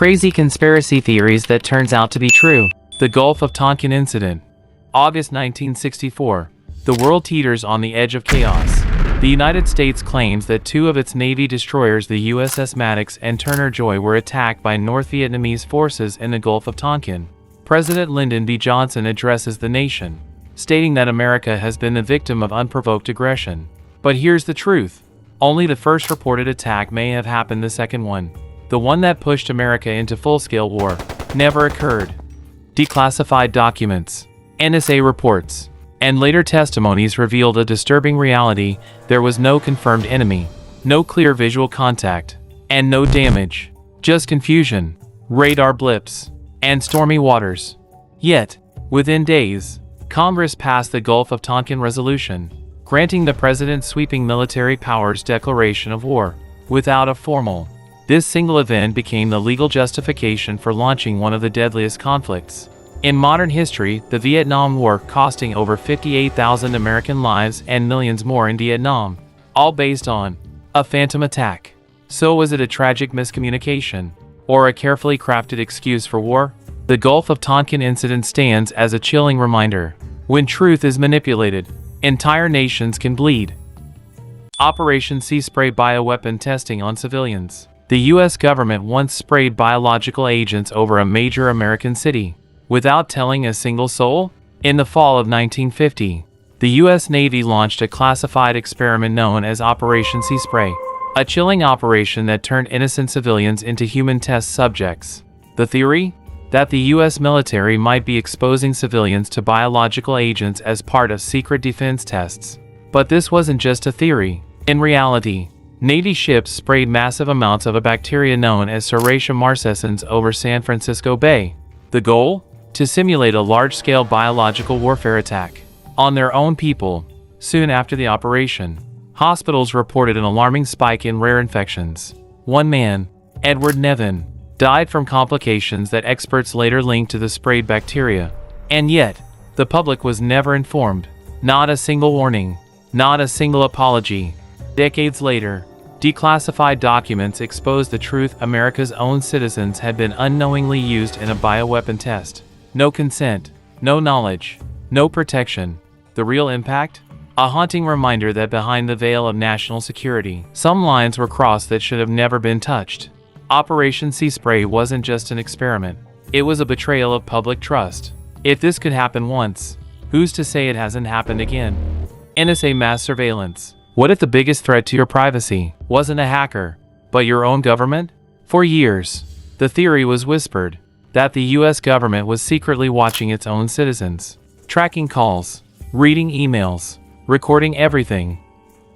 Crazy conspiracy theories that turns out to be true. The Gulf of Tonkin incident. August 1964. The world teeters on the edge of chaos. The United States claims that two of its Navy destroyers, the USS Maddox and Turner Joy, were attacked by North Vietnamese forces in the Gulf of Tonkin. President Lyndon B. Johnson addresses the nation, stating that America has been the victim of unprovoked aggression. But here's the truth. Only the first reported attack may have happened. The second one, the one that pushed America into full-scale war, never occurred. Declassified documents, NSA reports, and later testimonies revealed a disturbing reality. There was no confirmed enemy, no clear visual contact, and no damage. Just confusion, radar blips, and stormy waters. Yet, within days, Congress passed the Gulf of Tonkin Resolution, granting the president sweeping military powers declaration of war, without a formal. This single event became the legal justification for launching one of the deadliest conflicts in modern history, the Vietnam War, costing over 58,000 American lives and millions more in Vietnam, all based on a phantom attack. So was it a tragic miscommunication, or a carefully crafted excuse for war? The Gulf of Tonkin incident stands as a chilling reminder. When truth is manipulated, entire nations can bleed. Operation Sea Spray bioweapon testing on civilians. The U.S. government once sprayed biological agents over a major American city, without telling a single soul. In the fall of 1950, the U.S. Navy launched a classified experiment known as Operation Sea Spray, a chilling operation that turned innocent civilians into human test subjects. The theory? That the U.S. military might be exposing civilians to biological agents as part of secret defense tests. But this wasn't just a theory. In reality, Navy ships sprayed massive amounts of a bacteria known as Serratia marcescens over San Francisco Bay. The goal? To simulate a large-scale biological warfare attack on their own people. Soon after the operation, hospitals reported an alarming spike in rare infections. One man, Edward Nevin, died from complications that experts later linked to the sprayed bacteria. And yet, the public was never informed. Not a single warning, not a single apology. Decades later, declassified documents exposed the truth. America's own citizens had been unknowingly used in a bioweapon test. No consent, no knowledge, no protection. The real impact? A haunting reminder that behind the veil of national security, some lines were crossed that should have never been touched. Operation Sea Spray wasn't just an experiment. It was a betrayal of public trust. If this could happen once, who's to say it hasn't happened again? NSA Mass Surveillance. What if the biggest threat to your privacy wasn't a hacker, but your own government? For years, the theory was whispered that the U.S. government was secretly watching its own citizens, tracking calls, reading emails, recording everything.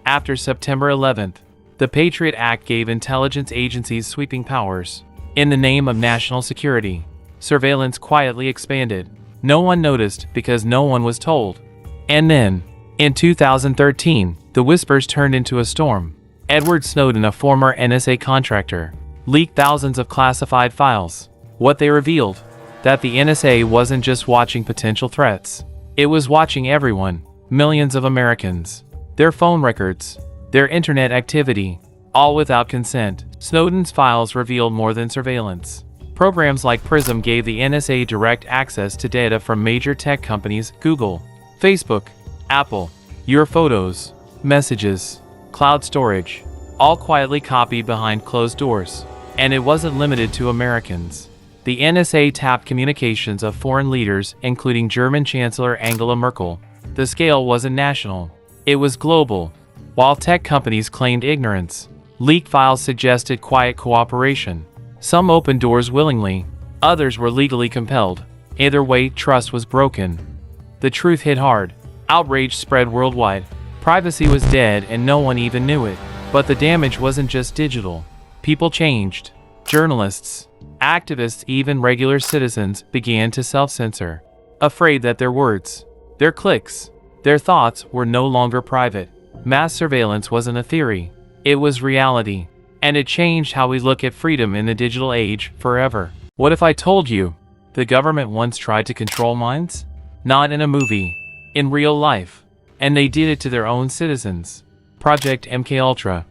After September 11th, the Patriot Act gave intelligence agencies sweeping powers. In the name of national security, surveillance quietly expanded. No one noticed because no one was told. And then, in 2013, the whispers turned into a storm. Edward Snowden, a former NSA contractor, leaked thousands of classified files. What they revealed? That the NSA wasn't just watching potential threats. It was watching everyone, millions of Americans, their phone records, their internet activity, all without consent. Snowden's files revealed more than surveillance. Programs like Prism gave the NSA direct access to data from major tech companies: Google, Facebook, Apple. Your photos, messages, cloud storage, all quietly copied behind closed doors. And it wasn't limited to Americans. The NSA tapped communications of foreign leaders, including German Chancellor Angela Merkel. The scale wasn't national. It was global. While tech companies claimed ignorance, leaked files suggested quiet cooperation. Some opened doors willingly, others were legally compelled. Either way, trust was broken. The truth hit hard. Outrage spread worldwide. Privacy was dead and no one even knew it. But the damage wasn't just digital. People changed. Journalists, activists, even regular citizens began to self-censor, afraid that their words, their clicks, their thoughts were no longer private. Mass surveillance wasn't a theory. It was reality. And it changed how we look at freedom in the digital age forever. What if I told you the government once tried to control minds? Not in a movie, in real life. And they did it to their own citizens. Project MKUltra.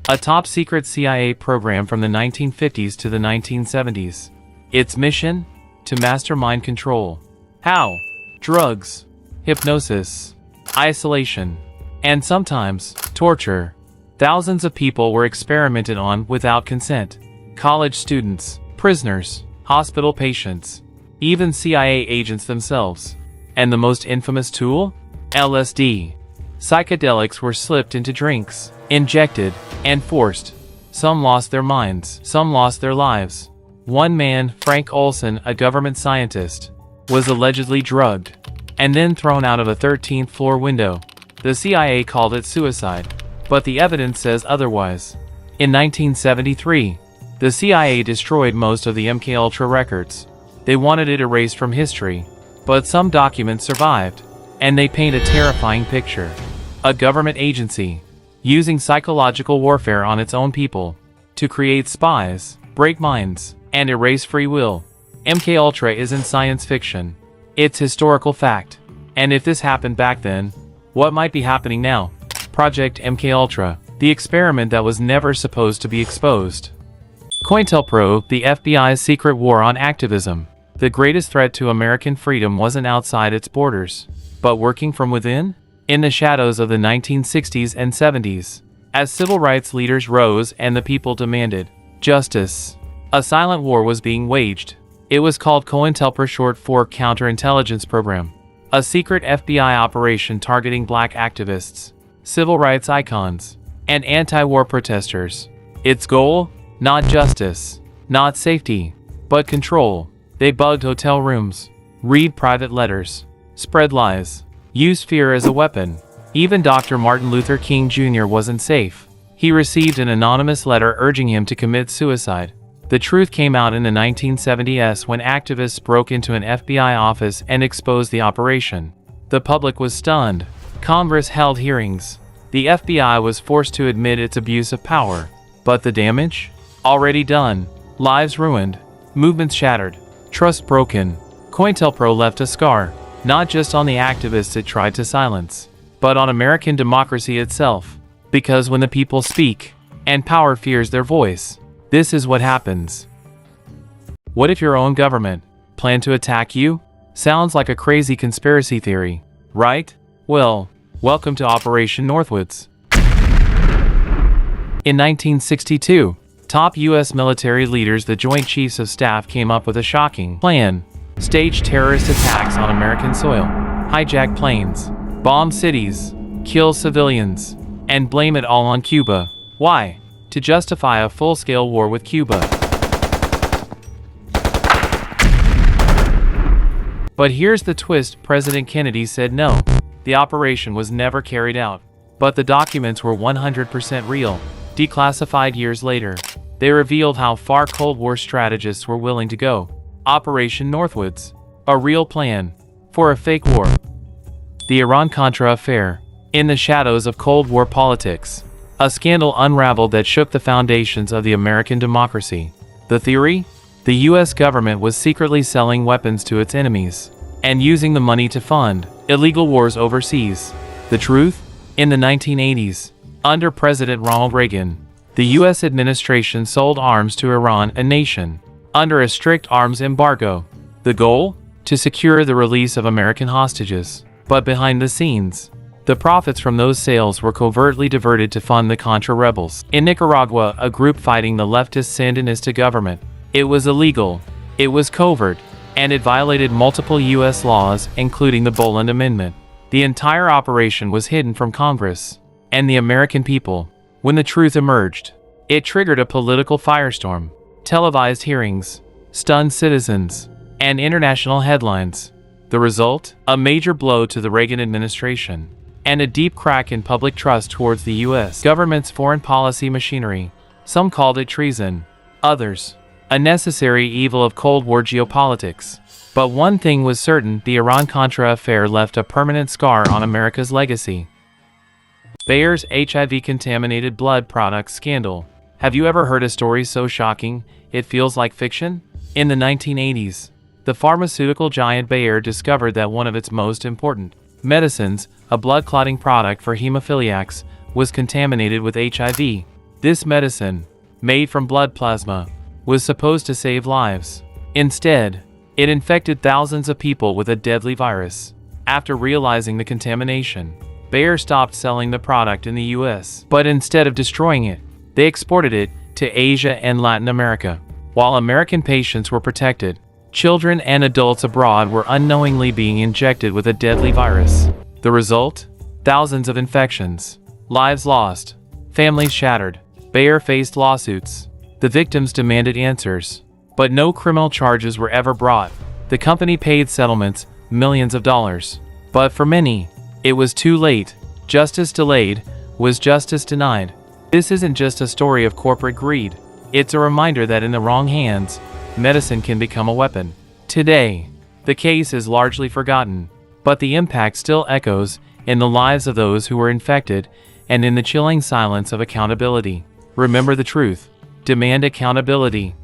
a top-secret CIA program from the 1950s to the 1970s. Its mission? To mastermind control. How? Drugs, hypnosis, isolation, and sometimes torture. Thousands of people were experimented on without consent. College students, prisoners, hospital patients, even CIA agents themselves. And the most infamous tool? LSD. Psychedelics were slipped into drinks, injected, and forced. Some lost their minds, some lost their lives. One man, Frank Olson, a government scientist, was allegedly drugged and then thrown out of a 13th floor window. The CIA called it suicide, but the evidence says otherwise. In 1973, the CIA destroyed most of the MKUltra records. They wanted it erased from history, but some documents survived, and they paint a terrifying picture. A government agency, using psychological warfare on its own people, to create spies, break minds, and erase free will. MKUltra isn't science fiction. It's historical fact. And if this happened back then, what might be happening now? Project MKUltra, the experiment that was never supposed to be exposed. Cointelpro, the FBI's secret war on activism. The greatest threat to American freedom wasn't outside its borders, but working from within? In the shadows of the 1960s and 70s, as civil rights leaders rose and the people demanded justice, a silent war was being waged. It was called Cointelpro, short for Counterintelligence Program, a secret FBI operation targeting black activists, civil rights icons, and anti-war protesters. Its goal? Not justice, not safety, but control. They bugged hotel rooms, read private letters, spread lies, used fear as a weapon. Even Dr. Martin Luther King Jr. wasn't safe. He received an anonymous letter urging him to commit suicide. The truth came out in the 1970s when activists broke into an FBI office and exposed the operation. The public was stunned. Congress held hearings. The FBI was forced to admit its abuse of power. But the damage? Already done. Lives ruined. Movements shattered. Trust broken. Cointelpro left a scar, not just on the activists it tried to silence, but on American democracy itself. Because when the people speak, and power fears their voice, this is what happens. What if your own government planned to attack you? Sounds like a crazy conspiracy theory, right? Well, welcome to Operation NorthWoods. In 1962, top U.S. military leaders, the Joint Chiefs of Staff, came up with a shocking plan. Stage terrorist attacks on American soil, hijack planes, bomb cities, kill civilians, and blame it all on Cuba. Why? To justify a full-scale war with Cuba. But here's the twist: President Kennedy said no. The operation was never carried out. But the documents were 100% real. Declassified years later, they revealed how far Cold War strategists were willing to go. Operation NorthWoods, a real plan for a fake war. The Iran-Contra Affair. In the shadows of Cold War politics, a scandal unraveled that shook the foundations of the American democracy. The theory? The U.S. government was secretly selling weapons to its enemies and using the money to fund illegal wars overseas. The truth? In the 1980s, under President Ronald Reagan, the U.S. administration sold arms to Iran, a nation under a strict arms embargo. The goal? To secure the release of American hostages. But behind the scenes, the profits from those sales were covertly diverted to fund the Contra rebels. In Nicaragua, a group fighting the leftist Sandinista government. It was illegal, it was covert, and it violated multiple U.S. laws, including the Boland Amendment. The entire operation was hidden from Congress and the American people. When the truth emerged, it triggered a political firestorm. Televised hearings, stunned citizens, and international headlines. The result? A major blow to the Reagan administration, and a deep crack in public trust towards the U.S. government's foreign policy machinery. Some called it treason, others, a necessary evil of Cold War geopolitics. But one thing was certain: the Iran-Contra affair left a permanent scar on America's legacy. Bayer's HIV-contaminated blood products scandal. Have you ever heard a story so shocking it feels like fiction? In the 1980s, the pharmaceutical giant Bayer discovered that one of its most important medicines, a blood clotting product for hemophiliacs, was contaminated with HIV. This medicine, made from blood plasma, was supposed to save lives. Instead, it infected thousands of people with a deadly virus. After realizing the contamination, Bayer stopped selling the product in the US. But instead of destroying it, they exported it to Asia and Latin America. While American patients were protected, children and adults abroad were unknowingly being injected with a deadly virus. The result? Thousands of infections, lives lost, families shattered. Bayer faced lawsuits. The victims demanded answers, but no criminal charges were ever brought. The company paid settlements, millions of dollars. But for many, it was too late. Justice delayed was justice denied. This isn't just a story of corporate greed. It's a reminder that in the wrong hands, medicine can become a weapon. Today, the case is largely forgotten, but the impact still echoes in the lives of those who were infected and in the chilling silence of accountability. Remember the truth. Demand accountability.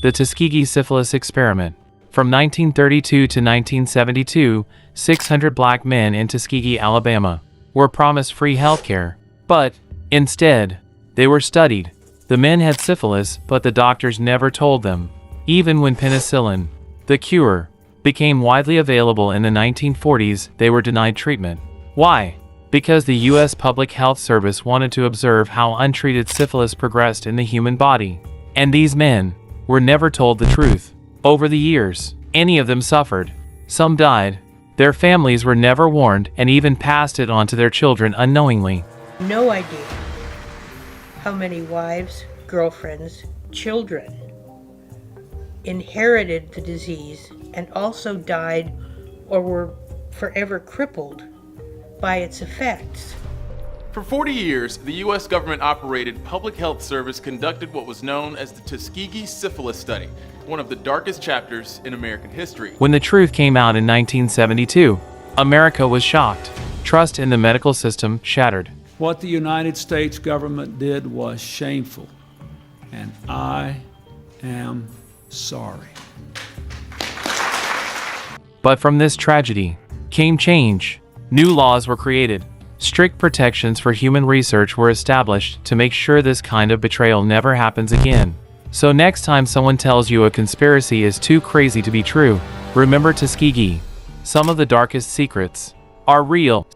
The Tuskegee Syphilis Experiment. From 1932 to 1972, 600 black men in Tuskegee, Alabama, were promised free healthcare, but instead, they were studied. The men had syphilis, but the doctors never told them. Even when penicillin, the cure, became widely available in the 1940s, they were denied treatment. Why? Because the U.S. Public Health Service wanted to observe how untreated syphilis progressed in the human body. And these men were never told the truth. Over the years, any of them suffered. Some died. Their families were never warned and even passed it on to their children unknowingly. No idea how many wives, girlfriends, children inherited the disease and also died or were forever crippled by its effects. For 40 years, the U.S. government-operated public health service conducted what was known as the Tuskegee Syphilis Study, one of the darkest chapters in American history. When the truth came out in 1972, America was shocked. Trust in the medical system shattered. What the United States government did was shameful, and I am sorry. But from this tragedy came change. New laws were created. Strict protections for human research were established to make sure this kind of betrayal never happens again. So next time someone tells you a conspiracy is too crazy to be true, remember Tuskegee. Some of the darkest secrets are real.